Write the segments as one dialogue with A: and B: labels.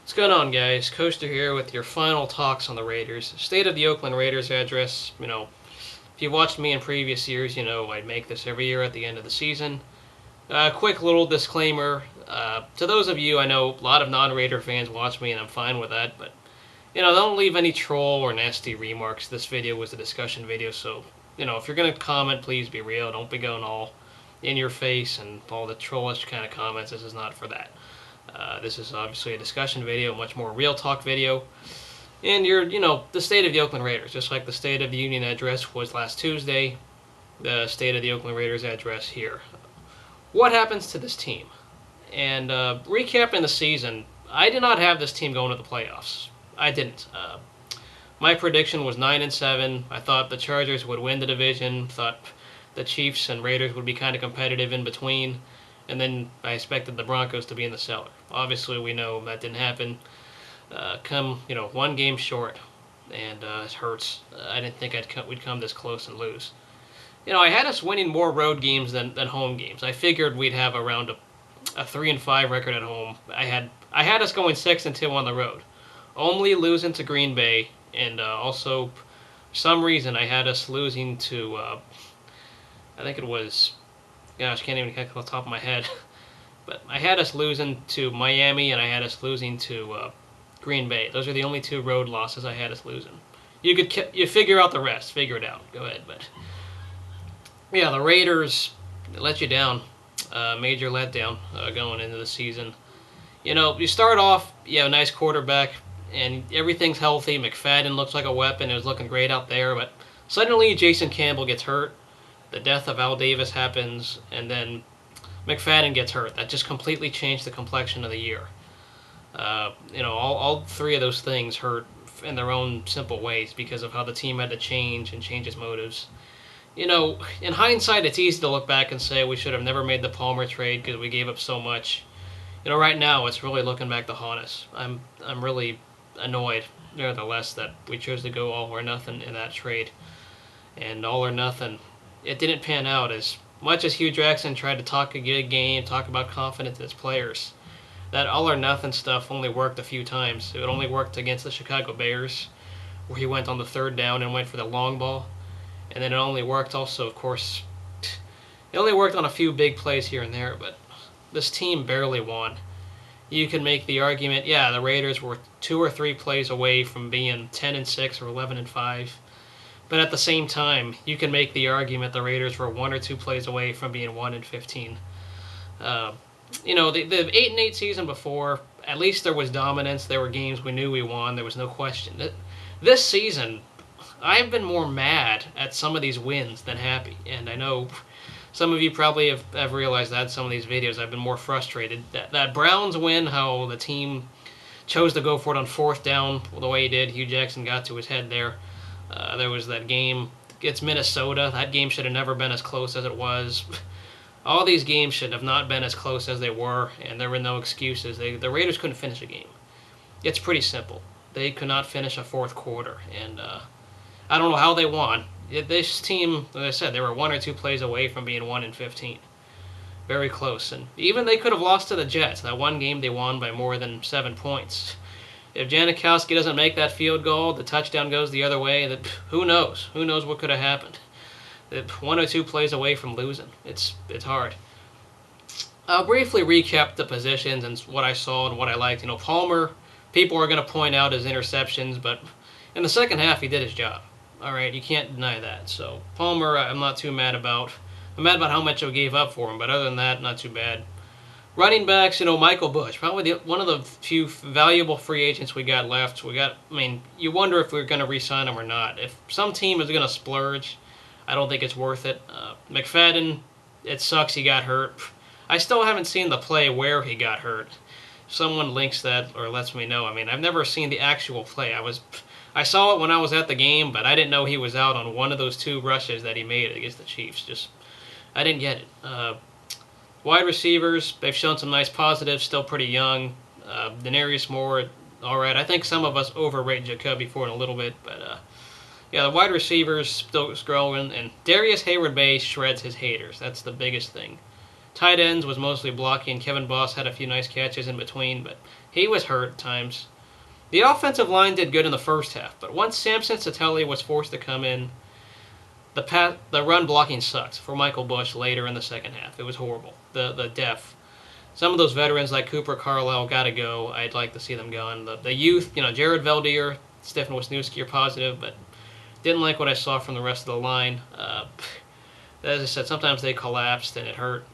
A: What's going on, guys? Coaster here with your final talks on the Raiders. State of the Oakland Raiders address. If you've watched me in previous years, you know I'd make this every year at the end of the season. Quick little disclaimer. To those of you, I know a lot of non-Raider fans watch me, and I'm fine with that, but, don't leave any troll or nasty remarks. This video was a discussion video, so, if you're going to comment, please be real. Don't be going all in your face and all the trollish kind of comments. This is not for that. This is obviously a discussion video, a much more real talk video. And the state of the Oakland Raiders, just like the State of the Union address was last Tuesday, the State of the Oakland Raiders address here. What happens to this team? And recapping the season, I did not have this team going to the playoffs. I didn't. My prediction was 9-7. I thought the Chargers would win the division. Thought the Chiefs and Raiders would be kind of competitive in between. And then I expected the Broncos to be in the cellar. Obviously, we know that didn't happen. One game short, and it hurts. I didn't think we'd come this close and lose. I had us winning more road games than home games. I figured we'd have around a 3-5 record at home. I had us going 6-2 on the road, only losing to Green Bay, and also for some reason I had us losing to I think it was. Gosh, can't even get off the top of my head. But I had us losing to Miami, and I had us losing to Green Bay. Those are the only two road losses I had us losing. You figure out the rest. Figure it out. Go ahead. But yeah, the Raiders let you down. Major letdown going into the season. You start off, you have a nice quarterback, and everything's healthy. McFadden looks like a weapon. It was looking great out there, but suddenly Jason Campbell gets hurt. The death of Al Davis happens, and then McFadden gets hurt. That just completely changed the complexion of the year. All three of those things hurt in their own simple ways because of how the team had to change and change its motives. In hindsight, it's easy to look back and say we should have never made the Palmer trade because we gave up so much. Right now, it's really looking back to haunt us. I'm really annoyed, nevertheless, that we chose to go all or nothing in that trade. And all or nothing, it didn't pan out. As much as Hugh Jackson tried to talk a good game, talk about confidence in his players, that all or nothing stuff only worked a few times. It only worked against the Chicago Bears, where he went on the third down and went for the long ball. And then it only worked also, of course, it only worked on a few big plays here and there, but this team barely won. You can make the argument, yeah, the Raiders were 2 or 3 plays away from being 10-6 or 11-5. But at the same time, you can make the argument the Raiders were 1 or 2 plays away from being 1-15. The 8-8 season before, at least there was dominance. There were games we knew we won. There was no question. This season, I've been more mad at some of these wins than happy. And I know some of you probably have realized that in some of these videos. I've been more frustrated. That Browns win, how the team chose to go for it on 4th down the way he did. Hugh Jackson got to his head there. There was that game against Minnesota. That game should have never been as close as it was. All these games should have not been as close as they were, and there were no excuses. The Raiders couldn't finish a game. It's pretty simple. They could not finish a 4th quarter, and I don't know how they won. This team, as I said, they were 1 or 2 plays away from being 1-15. Very close, and even they could have lost to the Jets. That one game they won by more than 7 points. If Janikowski doesn't make that field goal, the touchdown goes the other way, who knows? Who knows what could have happened? 1 or 2 plays away from losing. It's hard. I'll briefly recap the positions and what I saw and what I liked. Palmer, people are going to point out his interceptions, but in the second half, he did his job. All right, you can't deny that. So Palmer, I'm not too mad about. I'm mad about how much I gave up for him, but other than that, not too bad. Running backs, Michael Bush, probably one of the few valuable free agents we got left. You wonder if we're going to re-sign him or not. If some team is going to splurge, I don't think it's worth it. McFadden, it sucks he got hurt. I still haven't seen the play where he got hurt. If someone links that or lets me know. I've never seen the actual play. I saw it when I was at the game, but I didn't know he was out on one of those 2 rushes that he made against the Chiefs. I didn't get it. Wide receivers, they've shown some nice positives, still pretty young. Denarius Moore, all right. I think some of us overrate Jacoby Ford a little bit, but the wide receivers still growing, and Heyward-Bey shreds his haters. That's the biggest thing. Tight ends was mostly blocking. Kevin Boss had a few nice catches in between, but he was hurt at times. The offensive line did good in the first half, but once Samson Sattelli was forced to come in, the run blocking sucked for Michael Bush later in the second half. It was horrible. The depth. Some of those veterans like Cooper Carlisle got to go. I'd like to see them gone. The youth, Jared Veldier, Stefan Wisniewski are positive, but didn't like what I saw from the rest of the line. As I said, sometimes they collapsed and it hurt.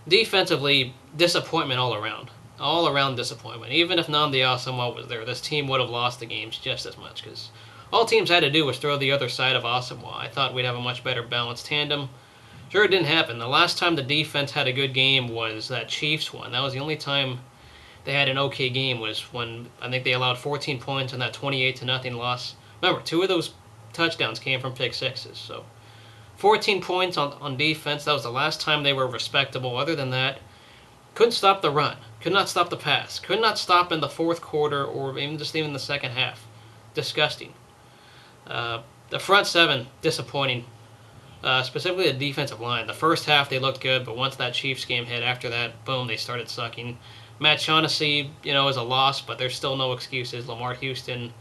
A: Defensively, disappointment all around. All around disappointment. Even if Nnamdi Asamoah was there, this team would have lost the games just as much because all teams had to do was throw the other side of Asamoah. I thought we'd have a much better balanced tandem. Sure, it didn't happen. The last time the defense had a good game was that Chiefs one. That was the only time they had an okay game was when I think they allowed 14 points in that 28-0 loss. Remember, 2 of those touchdowns came from pick sixes. So 14 points on defense. That was the last time they were respectable. Other than that, couldn't stop the run. Could not stop the pass. Could not stop in the fourth quarter or even the second half. Disgusting. The front seven, disappointing. Specifically the defensive line. The first half they looked good, but once that Chiefs game hit, after that, boom, they started sucking. Matt Shaughnessy, is a loss, but there's still no excuses. Lamar Houston.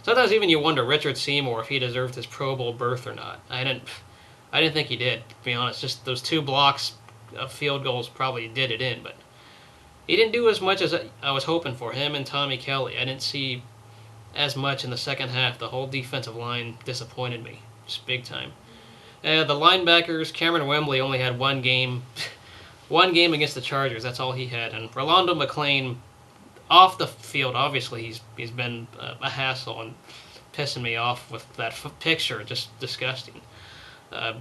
A: Sometimes even you wonder Richard Seymour if he deserved his Pro Bowl berth or not. I didn't think he did, to be honest. Just those 2 blocks of field goals probably did it in, but he didn't do as much as I was hoping for him and Tommy Kelly. I didn't see as much in the second half. The whole defensive line disappointed me, just big time. The linebackers, Cameron Wembley only had one game against the Chargers. That's all he had. And Rolando McClain, off the field, obviously he's been a hassle and pissing me off with that picture. Just disgusting.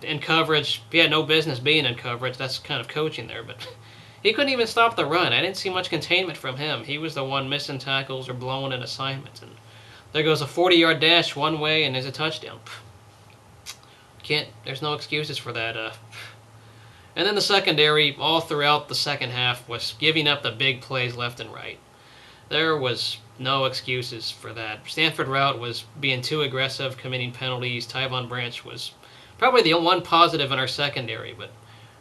A: In coverage, he had no business being in coverage. That's kind of coaching there, but he couldn't even stop the run. I didn't see much containment from him. He was the one missing tackles or blowing in assignments. And there goes a 40-yard dash one way, and there's a touchdown. There's no excuses for that. And then the secondary, all throughout the second half, was giving up the big plays left and right. There was no excuses for that. Stanford Route was being too aggressive, committing penalties. Tyvon Branch was probably the one positive in our secondary, but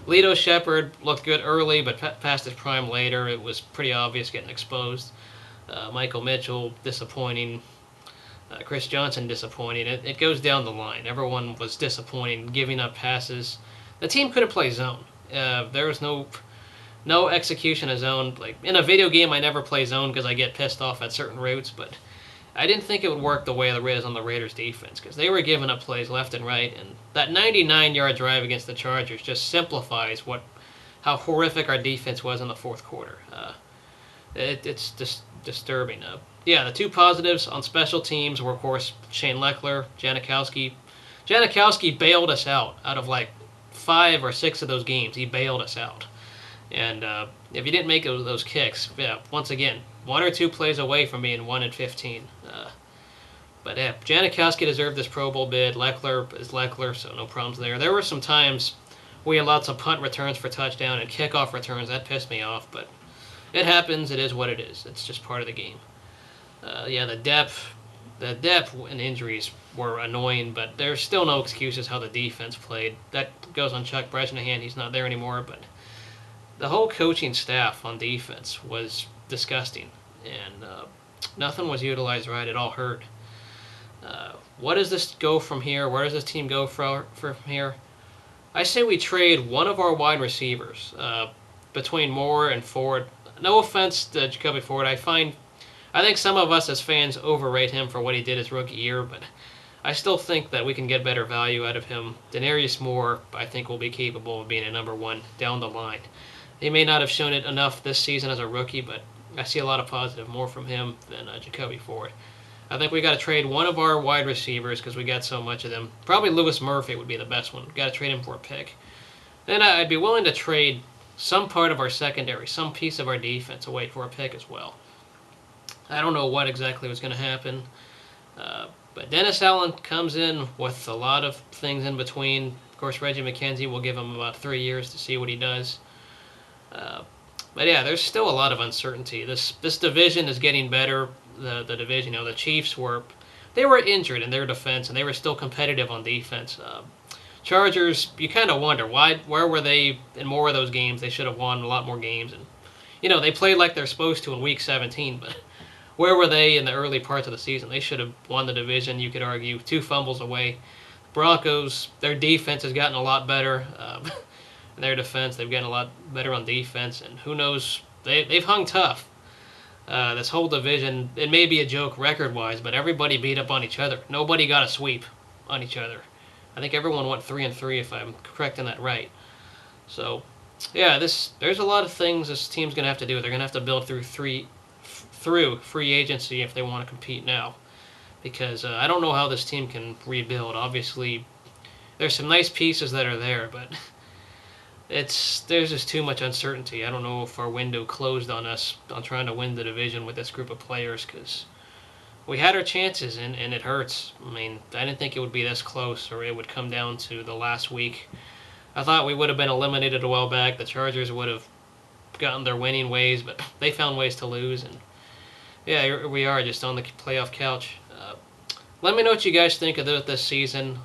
A: Lito Shepard looked good early, but past his prime later. It was pretty obvious getting exposed. Michael Mitchell, disappointing. Chris Johnson, disappointing. It goes down the line. Everyone was disappointing, giving up passes. The team couldn't play zone. There was no execution of zone. Like in a video game, I never play zone because I get pissed off at certain routes, but I didn't think it would work the way it is on the Raiders defense because they were giving up plays left and right, and that 99-yard drive against the Chargers just simplifies how horrific our defense was in the fourth quarter. It's just disturbing. The 2 positives on special teams were, of course, Shane Leckler, Janikowski. Janikowski bailed us out of like 5 or 6 of those games. He bailed us out. And if you didn't make those kicks, once again, 1 or 2 plays away from being 1-15. But Janikowski deserved this Pro Bowl bid. Leckler is Leckler, so no problems there. There were some times we allowed some punt returns for touchdown and kickoff returns. That pissed me off, but it happens. It is what it is. It's just part of the game. The depth and injuries were annoying, but there's still no excuses how the defense played. That goes on Chuck Bresnahan. He's not there anymore, but the whole coaching staff on defense was disgusting, and nothing was utilized right. It all hurt. What does this go from here? Where does this team go from here? I say we trade one of our wide receivers between Moore and Ford. No offense to Jacoby Ford. I think some of us as fans overrate him for what he did his rookie year, but I still think that we can get better value out of him. Denarius Moore, I think, will be capable of being a number 1 down the line. He may not have shown it enough this season as a rookie, but I see a lot of positive more from him than Jacoby Ford. I think we got to trade one of our wide receivers because we got so much of them. Probably Lewis Murphy would be the best one. Got to trade him for a pick. Then I'd be willing to trade some part of our secondary, some piece of our defense away for a pick as well. I don't know what exactly was going to happen. But Dennis Allen comes in with a lot of things in between. Of course, Reggie McKenzie will give him about 3 years to see what he does. But yeah, there's still a lot of uncertainty. This division is getting better. The division, the Chiefs were injured in their defense, and they were still competitive on defense. Chargers, you kind of wonder where were they in more of those games? They should have won a lot more games, and they played like they're supposed to in Week 17, but where were they in the early parts of the season? They should have won the division. You could argue 2 fumbles away. Broncos, their defense has gotten a lot better. Their defense, they've gotten a lot better on defense, and who knows? They've hung tough. This whole division, it may be a joke record-wise, but everybody beat up on each other. Nobody got a sweep on each other. I think everyone went 3-3, if I'm correct in that right. So, yeah, there's a lot of things this team's going to have to do. They're going to have to build through free agency if they want to compete now. Because I don't know how this team can rebuild. Obviously, there's some nice pieces that are there, but there's just too much uncertainty. I don't know if our window closed on us on trying to win the division with this group of players, because we had our chances, and it hurts. I mean, I didn't think it would be this close, or it would come down to the last week. I thought we would have been eliminated a while back. The Chargers would have gotten their winning ways, but they found ways to lose, and yeah, here we are just on the playoff couch. Let me know what you guys think of this season,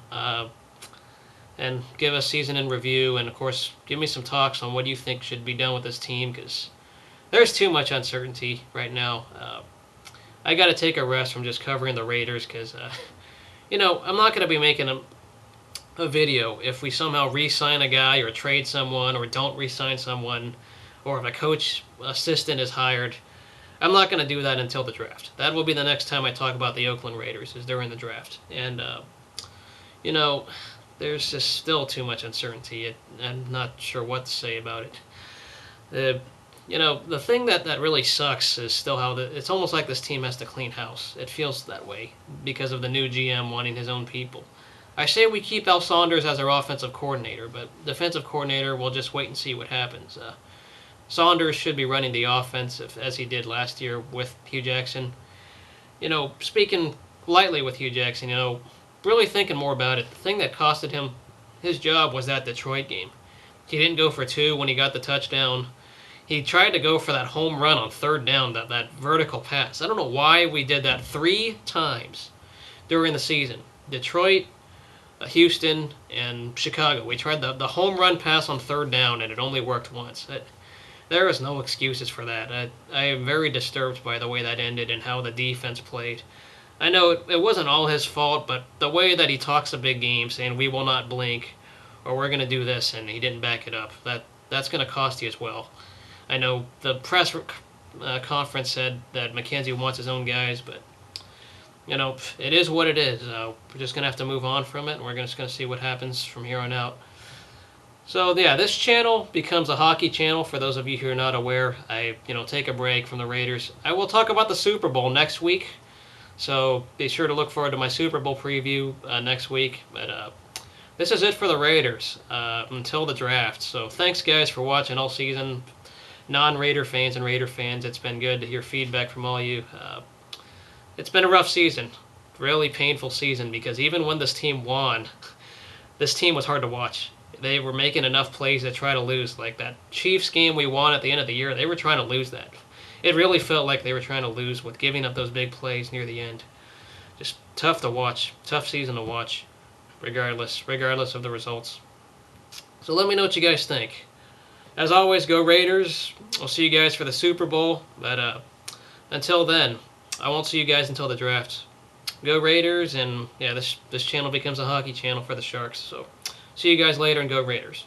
A: and give us season in review, and of course, give me some talks on what you think should be done with this team, because there's too much uncertainty right now. I got to take a rest from just covering the Raiders, because, I'm not going to be making a video if we somehow re-sign a guy or trade someone or don't re-sign someone, or if a coach assistant is hired. I'm not going to do that until the draft. That will be the next time I talk about the Oakland Raiders, is during the draft. And, there's just still too much uncertainty. I'm not sure what to say about it. The thing that really sucks is still how it's almost like this team has to clean house. It feels that way because of the new GM wanting his own people. I say we keep Al Saunders as our offensive coordinator, but defensive coordinator, we'll just wait and see what happens. Saunders should be running the offense as he did last year with Hugh Jackson. Speaking lightly with Hugh Jackson, really thinking more about it, the thing that costed him his job was that Detroit game. He didn't go for 2 when he got the touchdown. He tried to go for that home run on 3rd down, that vertical pass. I don't know why we did that 3 times during the season. Detroit, Houston, and Chicago. We tried the home run pass on 3rd down, and it only worked once. There is no excuses for that. I am very disturbed by the way that ended and how the defense played. I know it wasn't all his fault, but the way that he talks a big game, saying we will not blink, or we're going to do this, and he didn't back it up, that's going to cost you as well. I know the press conference said that McKenzie wants his own guys, but it is what it is. We're just going to have to move on from it, and we're just going to see what happens from here on out. So yeah, this channel becomes a hockey channel. For those of you who are not aware, I take a break from the Raiders. I will talk about the Super Bowl next week. So be sure to look forward to my Super Bowl preview next week. But this is it for the Raiders until the draft. So thanks, guys, for watching all season. Non-Raider fans and Raider fans, it's been good to hear feedback from all you. It's been a rough season. Really painful season, because even when this team won, this team was hard to watch. They were making enough plays to try to lose. Like that Chiefs game we won at the end of the year, they were trying to lose that. It really felt like they were trying to lose with giving up those big plays near the end. Just tough to watch. Tough season to watch, regardless of the results. So let me know what you guys think. As always, go Raiders. I'll see you guys for the Super Bowl. But until then, I won't see you guys until the draft. Go Raiders, and yeah, this channel becomes a hockey channel for the Sharks. So see you guys later, and go Raiders.